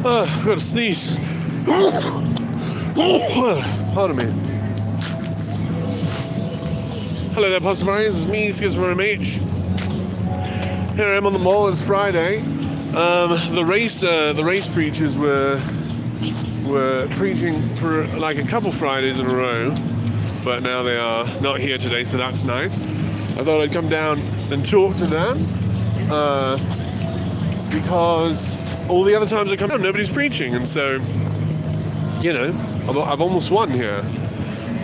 I've got to sneeze. Pardon me. Hello there, Pastafarians. It's me, Schismormh. Here I am on the mall. It's Friday. The race preachers were preaching for like a couple Fridays in a row, but now they are not here today, so that's nice. I thought I'd come down and talk to them because all the other times I come down, nobody's preaching, and so, you know, I've almost won here.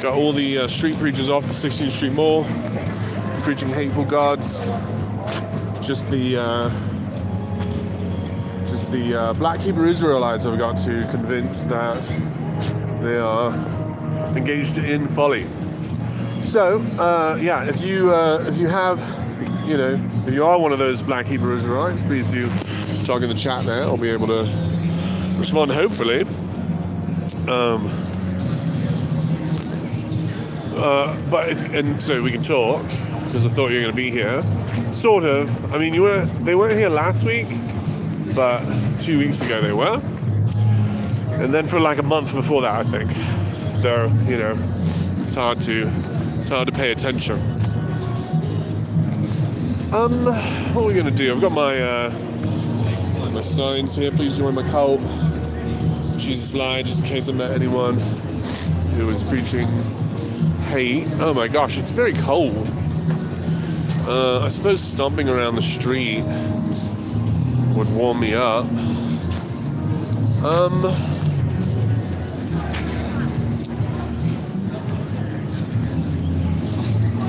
Got all the street preachers off the 16th Street Mall, preaching hateful gods. Just the black Hebrew Israelites I've got to convince that they are engaged in folly. So, yeah, if you have, you know, if you are one of those black Hebrew Israelites, please do talk in the chat there. I'll be able to respond, hopefully. So we can talk, because I thought you were going to be here. Sort of. I mean, they weren't here last week, but 2 weeks ago they were. And then for like a month before that, I think. Though, you know, it's hard to pay attention. What are we going to do? I've got my signs here. Please join my cult. Jesus lie, just in case I met anyone who was preaching hate. Oh my gosh, it's very cold. I suppose stomping around the street would warm me up.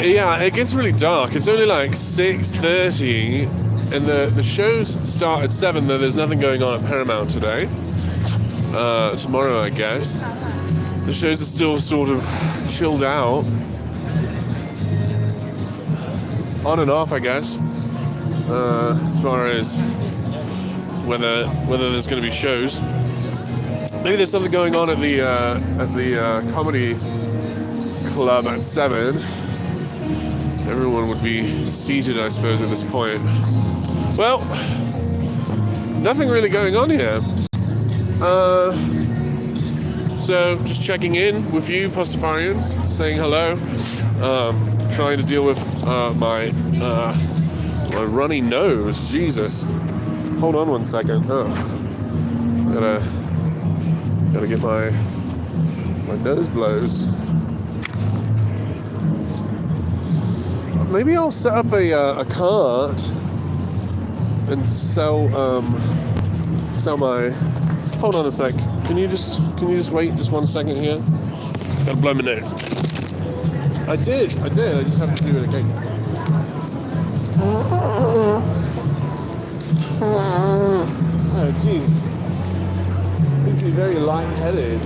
Yeah, it gets really dark. It's only like 6:30, and the shows start at 7, though there's nothing going on at Paramount today. Tomorrow, I guess. The shows are still sort of chilled out. On and off, I guess. As far as whether there's going to be shows. Maybe there's something going on at the comedy club at 7. Everyone would be seated, I suppose, at this point. Well, nothing really going on here. So just checking in with you, Pastafarians, saying hello. Trying to deal with my runny nose. Jesus. Hold on one second. Gotta get my nose blows. Maybe I'll set up a cart and sell my. Hold on a sec. Can you just wait just 1 second here? Gotta blow my nose. I did. I just have to do it again. Oh, jeez. Makes me very lightheaded.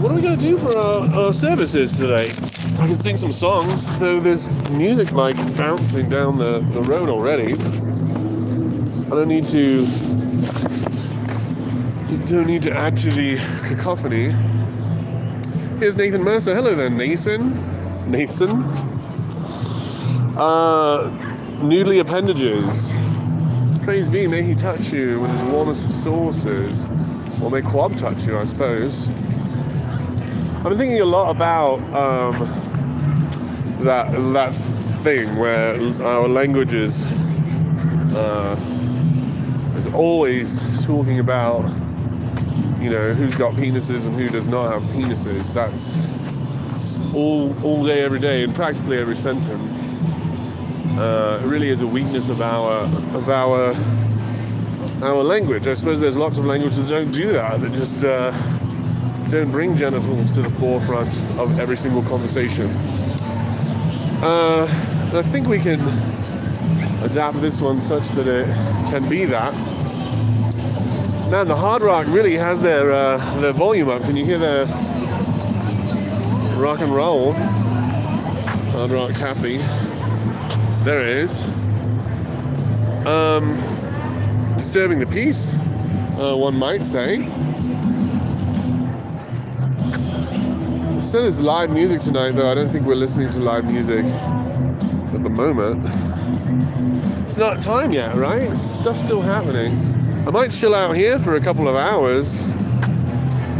What are we going to do for our services today? I can sing some songs, though there's music like bouncing down the road already. I don't need to add to the cacophony. Here's Nathan Mercer. Hello there, Nathan. Noodly appendages. Praise be, may he touch you with his warmest of sauces. Or may Quab touch you, I suppose. I've been thinking a lot about that thing where our language is always talking about, you know, who's got penises and who does not have penises. That's all day, every day, in practically every sentence. It really is a weakness of our language. I suppose there's lots of languages that don't do that. That just don't bring genitals to the forefront of every single conversation. And I think we can adapt this one such that it can be that. Man, the Hard Rock really has their volume up. Can you hear their rock and roll? Hard Rock Cafe. There it is. Disturbing the peace, one might say. It said it's live music tonight, though. I don't think we're listening to live music. at the moment. It's not time yet, right? Stuff's still happening. I might chill out here for a couple of hours,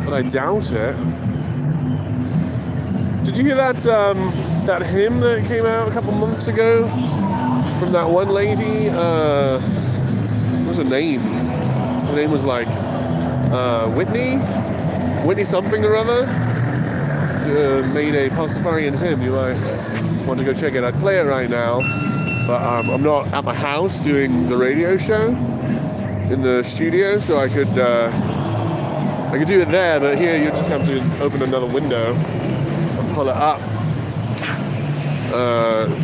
but I doubt it. Did you hear that that hymn that came out a couple months ago from that one lady? What's her name? Her name was like Whitney something or other. Made a Pastafarian hymn. You might want to go check it. I'd play it right now, but I'm not at my house doing the radio show in the studio, so I could do it there. But here you just have to open another window. Pull it up,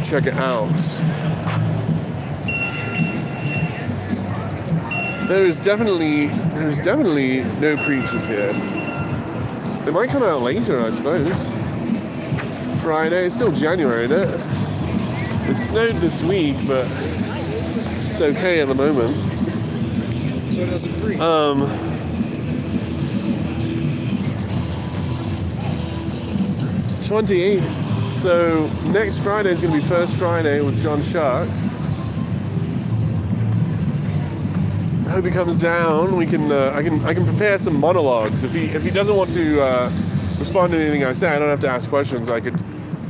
check it out. There's definitely no preachers here. They might come out later, I suppose. Friday, it's still January, isn't it? It snowed this week, but it's okay at the moment. So it doesn't freeze. 28. So next Friday is going to be First Friday with John Shark. I hope he comes down. We can I can prepare some monologues. If he doesn't want to respond to anything I say, I don't have to ask questions. I could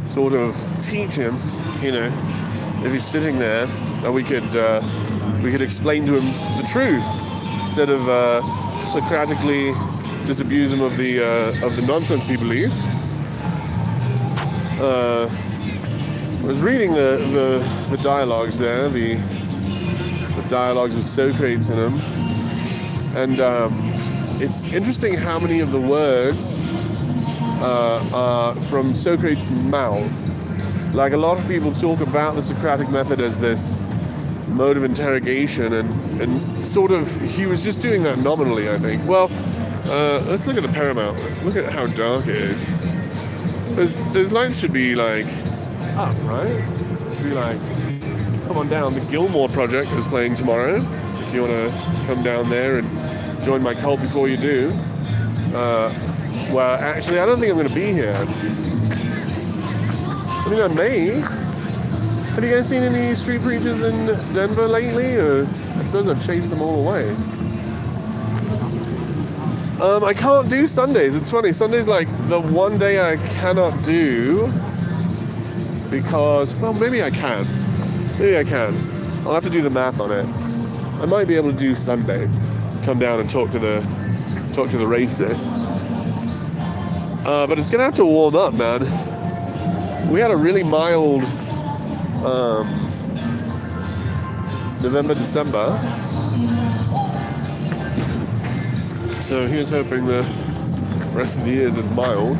sort of teach him, you know, if he's sitting there, and we could explain to him the truth instead of Socratically disabuse him of the nonsense he believes. I was reading the dialogues there, the dialogues with Socrates in them, and it's interesting how many of the words are from Socrates' mouth. Like, a lot of people talk about the Socratic method as this mode of interrogation, and sort of he was just doing that nominally, I think. Well, let's look at the Paramount. Look at how dark it is. Those lights should be like up, right? Should be like, come on down. The Gilmore Project is playing tomorrow. If you want to come down there and join my cult before you do. Well, actually, I don't think I'm going to be here. I mean, I may. Have you guys seen any street preachers in Denver lately? Or I suppose I've chased them all away. I can't do Sundays. It's funny. Sunday's like the one day I cannot do because, well, maybe I can. Maybe I can. I'll have to do the math on it. I might be able to do Sundays. Come down and talk to the racists. But it's gonna have to warm up, man. We had a really mild November, December. So here's hoping the rest of the year is as mild.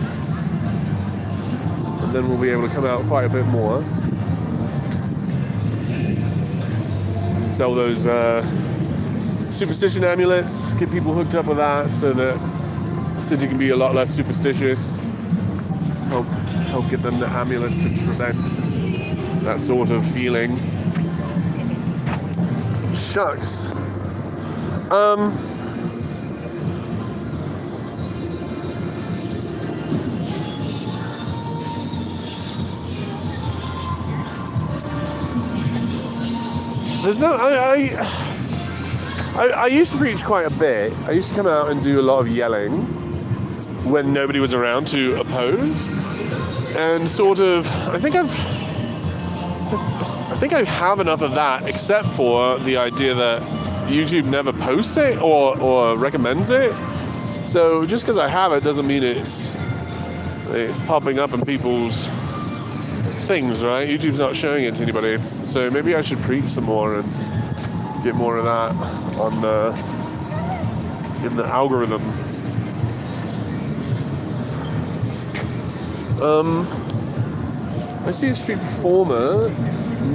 And then we'll be able to come out quite a bit more. Sell those superstition amulets, get people hooked up with that so that the city can be a lot less superstitious. Help get them the amulets to prevent that sort of feeling. Shucks. There's no. I used to preach quite a bit. I used to come out and do a lot of yelling when nobody was around to oppose, and sort of. I think I have enough of that, except for the idea that YouTube never posts it or recommends it. So just because I have it doesn't mean it's popping up in people's things, right? YouTube's not showing it to anybody. So maybe I should preach some more and get more of that on in the algorithm. I see a street performer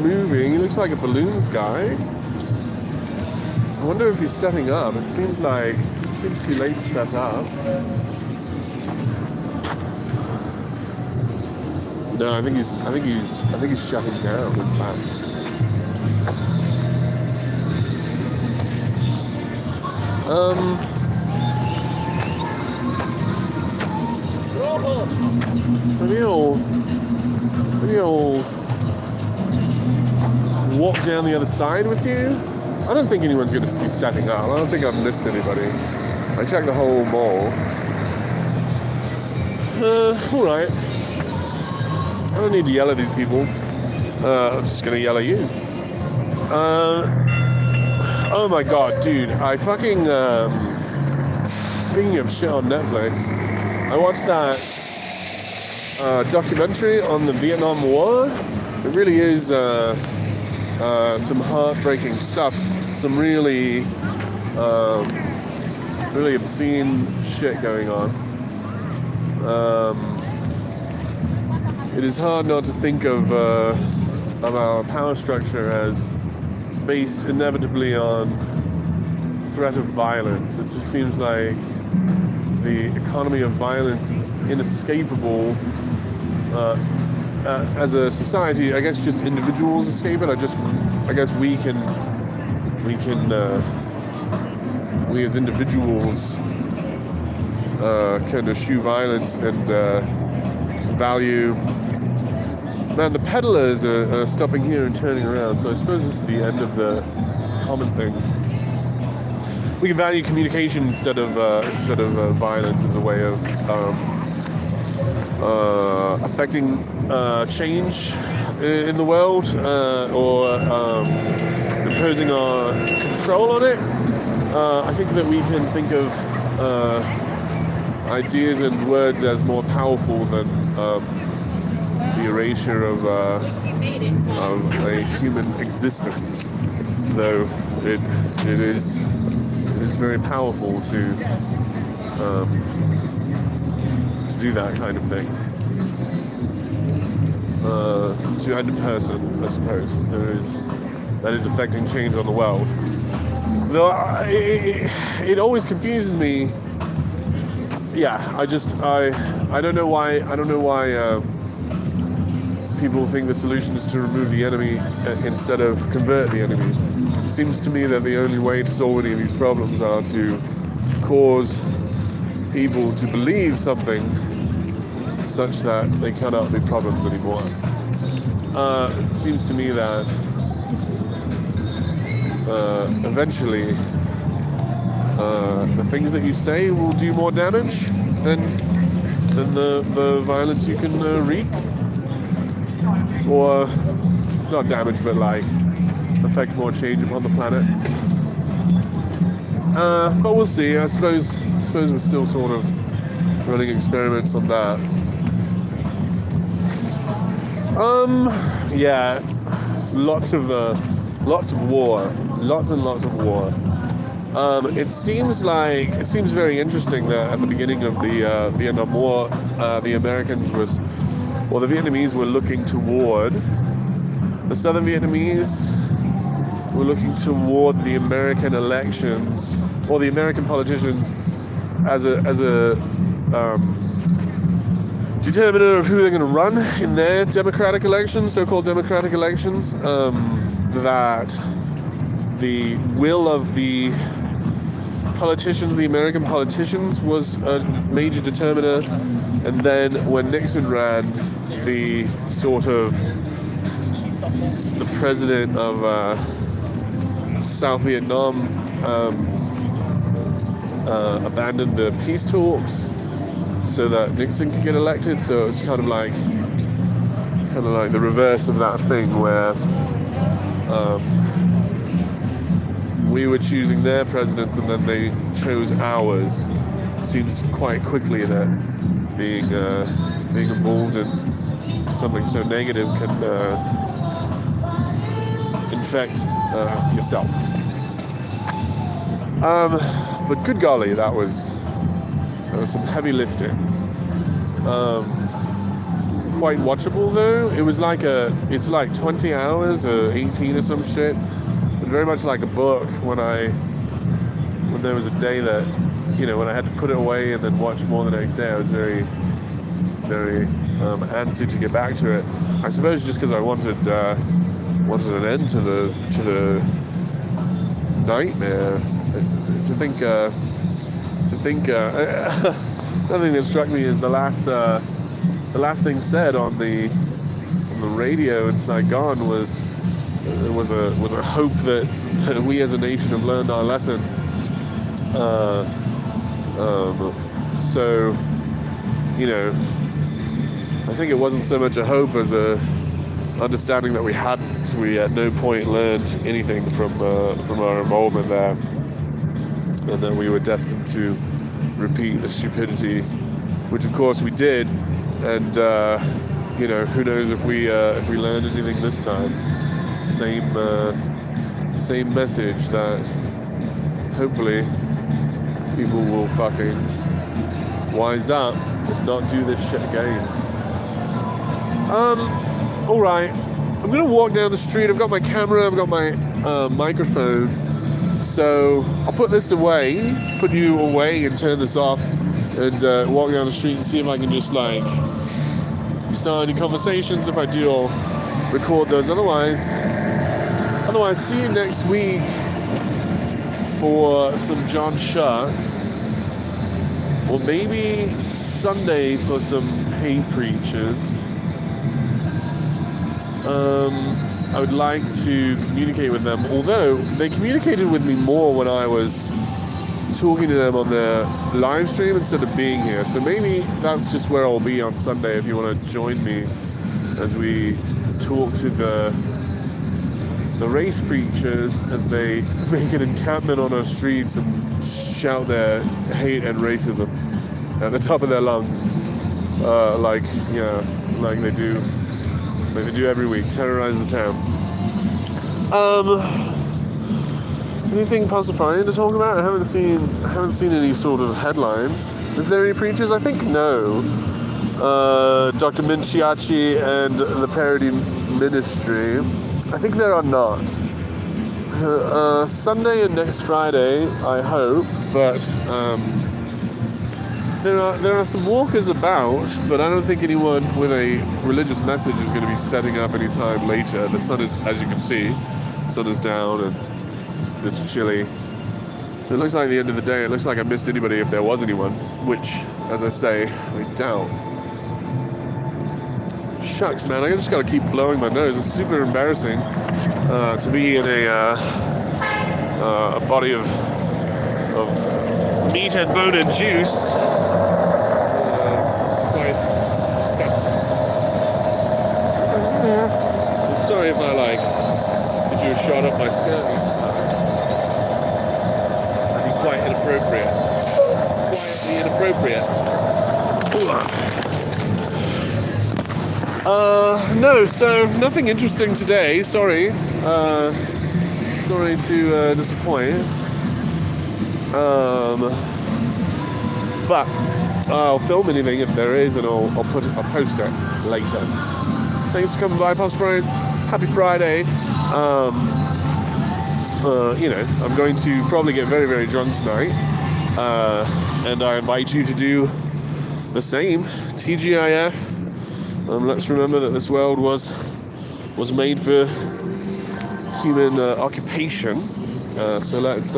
moving. He looks like a balloons guy. I wonder if he's setting up. It seems too late to set up. No, I think he's shutting down, in fact. Maybe he'll walk down the other side with you? I don't think anyone's going to be setting up. I don't think I've missed anybody. I checked the whole mall. Alright. I don't need to yell at these people. I'm just going to yell at you. Oh my god, dude. I fucking... speaking of shit on Netflix, I watched that documentary on the Vietnam War. It really is some heartbreaking stuff. Some really really obscene shit going on. It is hard not to think of our power structure as based inevitably on threat of violence. It just seems like the economy of violence is inescapable. As a society, I guess just individuals escape it. I guess we as individuals can eschew violence and value. Man, the peddlers are stopping here and turning around, so I suppose this is the end of the common thing. We can value communication instead of violence as a way of affecting change in the world or imposing our control on it. I think that we can think of ideas and words as more powerful than the erasure of a human existence, though it is very powerful to do that kind of thing. To end a person, I suppose, that is affecting change on the world. Though it always confuses me. Yeah, I don't know why people think the solution is to remove the enemy instead of convert the enemies. It seems to me that the only way to solve any of these problems are to cause people to believe something such that they cannot be problems anymore. It seems to me that eventually the things that you say will do more damage than the violence you can wreak, or not damage, but like affect more change upon the planet. But we'll see. I suppose we're still sort of running experiments on that. Yeah, lots of war, lots and lots of war. It seems very interesting that at the beginning of the Vietnam War, the Vietnamese were looking toward the Southern Vietnamese were looking toward the American elections or the American politicians as a determiner of who they're going to run in their democratic elections, so-called democratic elections. That the will of the politicians, the American politicians, was a major determiner. And then when Nixon ran, the sort of the president of South Vietnam abandoned the peace talks so that Nixon could get elected. So it's kind of like the reverse of that thing where we were choosing their presidents and then they chose ours. Seems quite quickly that being involved in something so negative can infect yourself. But good golly, that was some heavy lifting. Quite watchable though. It's like 20 hours or 18 or some shit. But very much like a book when there was a day that, when I had to put it away and then watch more the next day, I was very, very antsy to get back to it. I suppose just because I wanted an end to the nightmare. To think another thing that struck me is the last thing said on the radio in Saigon was was a hope that we as a nation have learned our lesson. So, you know, I think it wasn't so much a hope as a understanding that we hadn't. We at no point learned anything from our involvement there, and that we were destined to repeat the stupidity, which of course we did. And you know, who knows if we learned anything this time. Same message, that hopefully people will fucking wise up and not do this shit again. Alright, I'm gonna walk down the street. I've got my camera, I've got my microphone, so I'll put this away, put you away and turn this off, and walk down the street and see if I can just like start any conversations. If I do, I'll record those. Otherwise, see you next week for some John Shuck, or maybe Sunday for some hate preachers. I would like to communicate with them, although they communicated with me more when I was talking to them on their live stream instead of being here. So maybe that's just where I'll be on Sunday if you want to join me as we talk to the race preachers as they make an encampment on our streets and shout their hate and racism at the top of their lungs, like they do every week, terrorize the town. Anything Pastafarian to talk about? I haven't seen any sort of headlines. Is there any preachers? I think no. Dr. Minciacci and the Parody Ministry. I think there are not. Sunday and next Friday, I hope, but there are some walkers about, but I don't think anyone with a religious message is going to be setting up any time later. The sun is, as you can see, the sun is down and it's chilly. So it looks like at the end of the day, it looks like I missed anybody if there was anyone, which, as I say, I doubt. Shucks, man, I just gotta keep blowing my nose. It's super embarrassing to be in a body of meat and bone and juice. Quite disgusting. I'm sorry if I did you a shot up my skirt. That'd be quite inappropriate. Quietly inappropriate. No, so nothing interesting today, sorry. Sorry to disappoint. But I'll film anything if there is, and I'll post it later. Thanks for coming by, Pastafarians. Happy Friday. You know, I'm going to probably get very, very drunk tonight. And I invite you to do the same. TGIF. Let's remember that this world was made for human occupation. So let's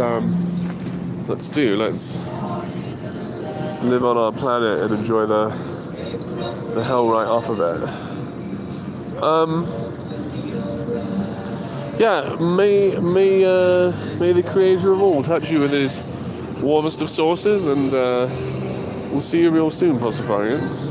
live on our planet and enjoy the hell right off of it. Yeah, may the Creator of all touch you with His warmest of sources, and we'll see you real soon, Pastafarians.